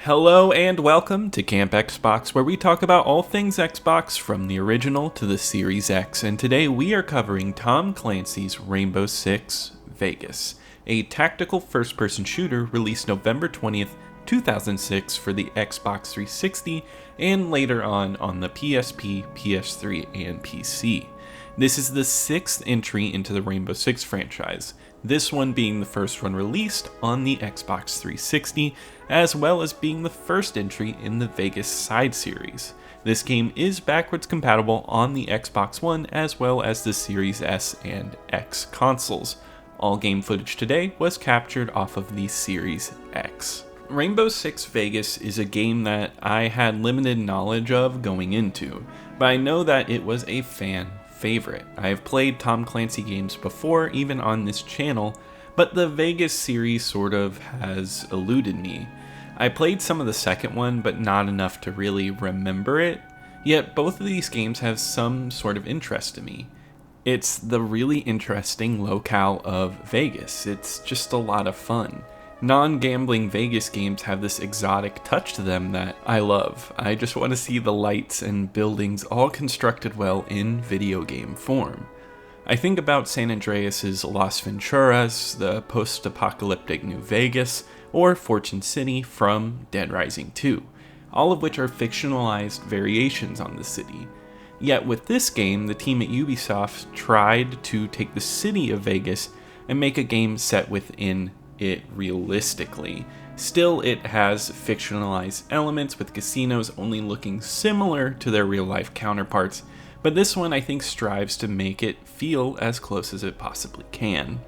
Hello and welcome to Camp Xbox, where we talk about all things Xbox from the original to the Series X, and today we are covering Tom Clancy's Rainbow Six Vegas, a tactical first-person shooter released November 20th, 2006 for the Xbox 360 and later on the PSP, PS3, and PC. This is the sixth entry into the Rainbow Six franchise, this one being the first one released on the Xbox 360, as well as being the first entry in the Vegas side series. This game is backwards compatible on the Xbox One as well as the Series S and X consoles. All game footage today was captured off of the Series X. Rainbow Six Vegas is a game that I had limited knowledge of going into, but I know that it was a fan favorite. I have played Tom Clancy games before, even on this channel, but the Vegas series sort of has eluded me. I played some of the second one, but not enough to really remember it, yet both of these games have some sort of interest to me. It's the really interesting locale of Vegas. It's just a lot of fun. Non-gambling Vegas games have this exotic touch to them that I love. I just want to see the lights and buildings all constructed well in video game form. I think about San Andreas' Las Venturas, the post-apocalyptic New Vegas, or Fortune City from Dead Rising 2, all of which are fictionalized variations on the city. Yet with this game, the team at Ubisoft tried to take the city of Vegas and make a game set within it realistically. Still, it has fictionalized elements with casinos only looking similar to their real-life counterparts, but this one I think strives to make it feel as close as it possibly can.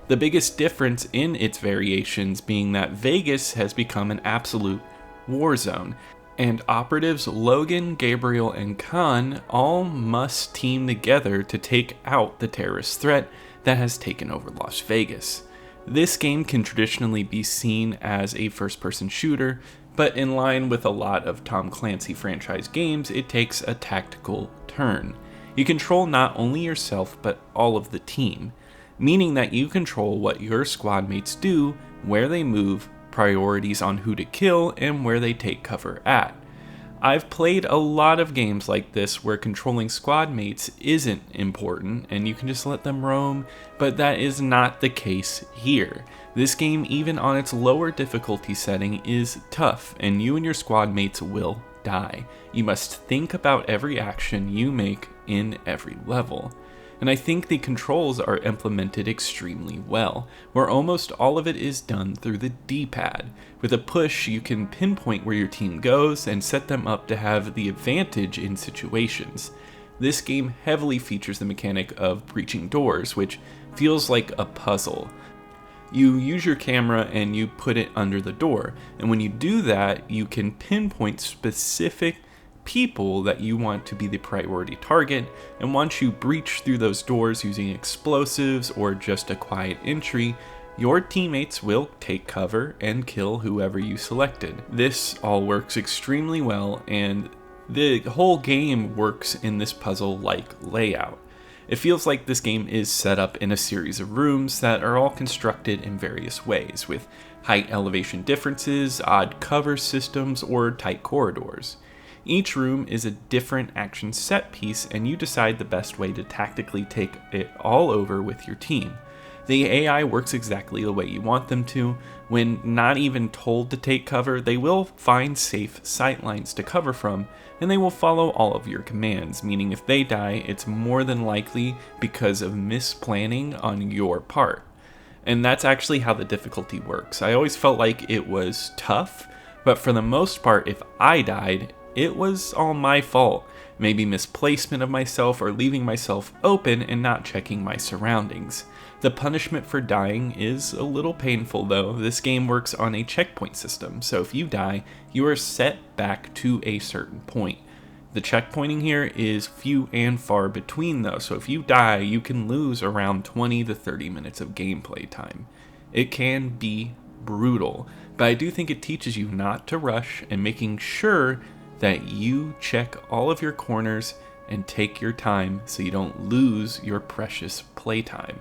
The biggest difference in its variations being that Vegas has become an absolute war zone, and operatives Logan, Gabriel, and Khan all must team together to take out the terrorist threat that has taken over Las Vegas. This game can traditionally be seen as a first-person shooter, but in line with a lot of Tom Clancy franchise games, it takes a tactical turn. You control not only yourself, but all of the team, meaning that you control what your squad mates do, where they move, priorities on who to kill, and where they take cover at. I've played a lot of games like this where controlling squad mates isn't important and you can just let them roam, but that is not the case here. This game, even on its lower difficulty setting, is tough and you and your squad mates will die. You must think about every action you make in every level. And I think the controls are implemented extremely well, where almost all of it is done through the D-pad. With a push, you can pinpoint where your team goes and set them up to have the advantage in situations. This game heavily features the mechanic of breaching doors, which feels like a puzzle. You use your camera and you put it under the door, and when you do that, you can pinpoint specific people that you want to be the priority target, and once you breach through those doors using explosives or just a quiet entry, your teammates will take cover and kill whoever you selected. This all works extremely well, and the whole game works in this puzzle-like layout. It feels like this game is set up in a series of rooms that are all constructed in various ways, with height elevation differences, odd cover systems, or tight corridors. Each room is a different action set piece, and you decide the best way to tactically take it all over with your team. The AI works exactly the way you want them to. When not even told to take cover, they will find safe sightlines to cover from, and they will follow all of your commands, meaning if they die, it's more than likely because of misplanning on your part. And that's actually how the difficulty works. I always felt like it was tough, but for the most part, if I died, it was all my fault. Maybe misplacement of myself or leaving myself open and not checking my surroundings. The punishment for dying is a little painful though. This game works on a checkpoint system, so if you die, you are set back to a certain point. The checkpointing here is few and far between though, so if you die, you can lose around 20 to 30 minutes of gameplay time. It can be brutal, but I do think it teaches you not to rush and making sure that you check all of your corners and take your time so you don't lose your precious playtime.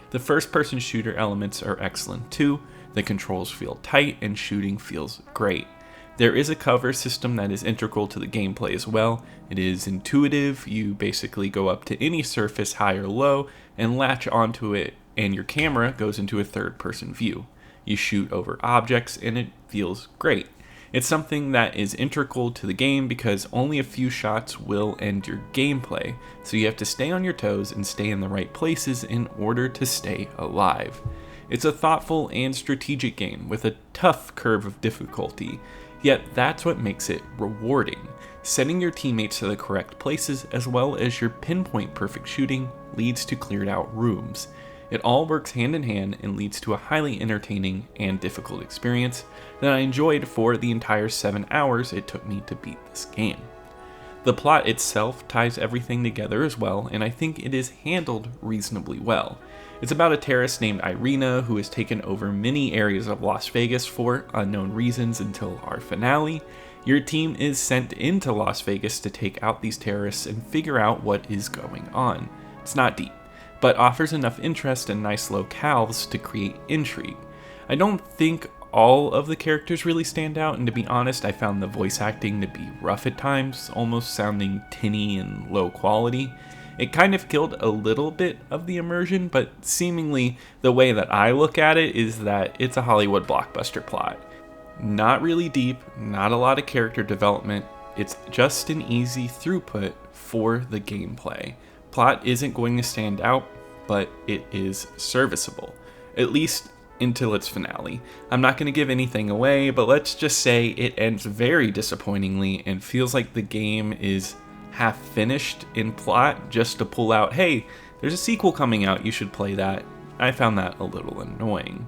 The first-person shooter elements are excellent too. The controls feel tight and shooting feels great. There is a cover system that is integral to the gameplay as well. It is intuitive. You basically go up to any surface, high or low, and latch onto it, and your camera goes into a third-person view. You shoot over objects, and it feels great. It's something that is integral to the game because only a few shots will end your gameplay, so you have to stay on your toes and stay in the right places in order to stay alive. It's a thoughtful and strategic game with a tough curve of difficulty, yet that's what makes it rewarding. Setting your teammates to the correct places as well as your pinpoint perfect shooting leads to cleared out rooms. It all works hand in hand and leads to a highly entertaining and difficult experience that I enjoyed for the entire 7 hours it took me to beat this game. The plot itself ties everything together as well, and I think it is handled reasonably well. It's about a terrorist named Irina who has taken over many areas of Las Vegas for unknown reasons until our finale. Your team is sent into Las Vegas to take out these terrorists and figure out what is going on. It's not deep, but offers enough interest and nice locales to create intrigue. I don't think all of the characters really stand out, and to be honest, I found the voice acting to be rough at times, almost sounding tinny and low quality. It kind of killed a little bit of the immersion, but seemingly the way that I look at it is that it's a Hollywood blockbuster plot. Not really deep, not a lot of character development, it's just an easy throughput for the gameplay. Plot isn't going to stand out, but it is serviceable, at least until its finale. I'm not going to give anything away, but let's just say it ends very disappointingly and feels like the game is half finished in plot just to pull out, hey, there's a sequel coming out, you should play that. I found that a little annoying.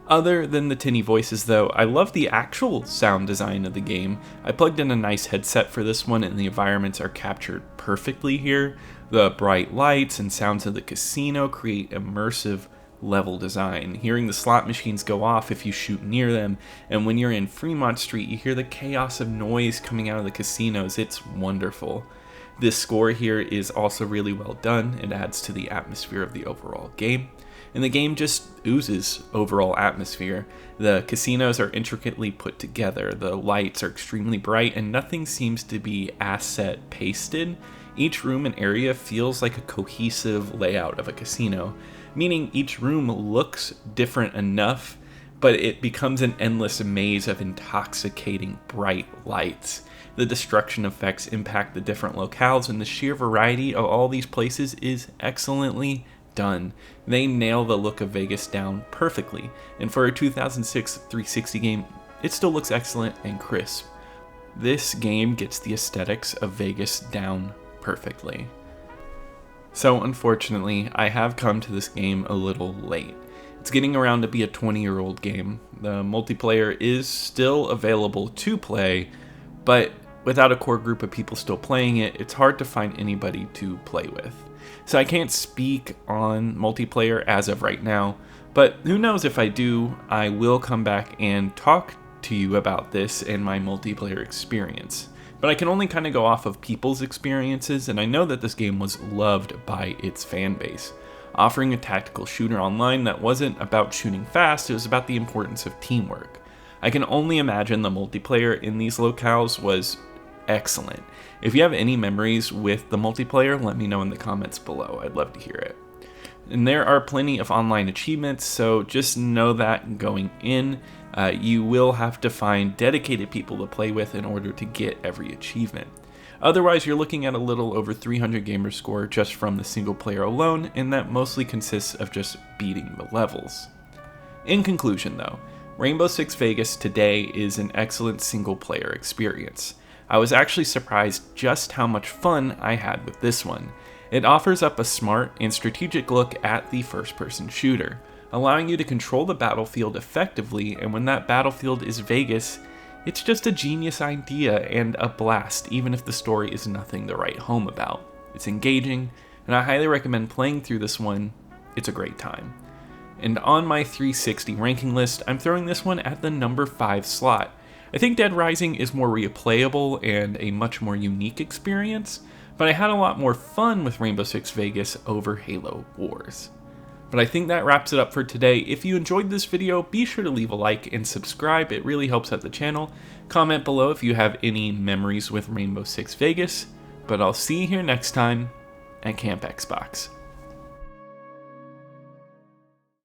Other than the tinny voices though, I love the actual sound design of the game. I plugged in a nice headset for this one and the environments are captured perfectly here. The bright lights and sounds of the casino create immersive level design. Hearing the slot machines go off if you shoot near them, and when you're in Fremont Street, you hear the chaos of noise coming out of the casinos. It's wonderful. This score here is also really well done. It adds to the atmosphere of the overall game, and the game just oozes overall atmosphere. The casinos are intricately put together, the lights are extremely bright, and nothing seems to be asset pasted. Each room and area feels like a cohesive layout of a casino, meaning each room looks different enough, but it becomes an endless maze of intoxicating bright lights. The destruction effects impact the different locales, and the sheer variety of all these places is excellently done. They nail the look of Vegas down perfectly, and for a 2006 360 game, it still looks excellent and crisp. This game gets the aesthetics of Vegas down perfectly. So unfortunately, I have come to this game a little late. It's getting around to be a 20-year-old game. The multiplayer is still available to play, but without a core group of people still playing it, it's hard to find anybody to play with. So I can't speak on multiplayer as of right now, but who knows, if I do, I will come back and talk to you about this and my multiplayer experience. But I can only kind of go off of people's experiences, and I know that this game was loved by its fan base. Offering a tactical shooter online that wasn't about shooting fast, it was about the importance of teamwork. I can only imagine the multiplayer in these locales was excellent. If you have any memories with the multiplayer, let me know in the comments below. I'd love to hear it. And there are plenty of online achievements, so just know that going in, you will have to find dedicated people to play with in order to get every achievement. Otherwise, you're looking at a little over 300 gamer score just from the single player alone, and that mostly consists of just beating the levels. In conclusion though, Rainbow Six Vegas today is an excellent single player experience. I was actually surprised just how much fun I had with this one. It offers up a smart and strategic look at the first-person shooter, allowing you to control the battlefield effectively, and when that battlefield is Vegas, it's just a genius idea and a blast, even if the story is nothing to write home about. It's engaging, and I highly recommend playing through this one. It's a great time. And on my 360 ranking list, I'm throwing this one at the number 5 slot. I think Dead Rising is more replayable and a much more unique experience, but I had a lot more fun with Rainbow Six Vegas over Halo Wars. But I think that wraps it up for today. If you enjoyed this video, be sure to leave a like and subscribe. It really helps out the channel. Comment below if you have any memories with Rainbow Six Vegas. But I'll see you here next time at Camp Xbox.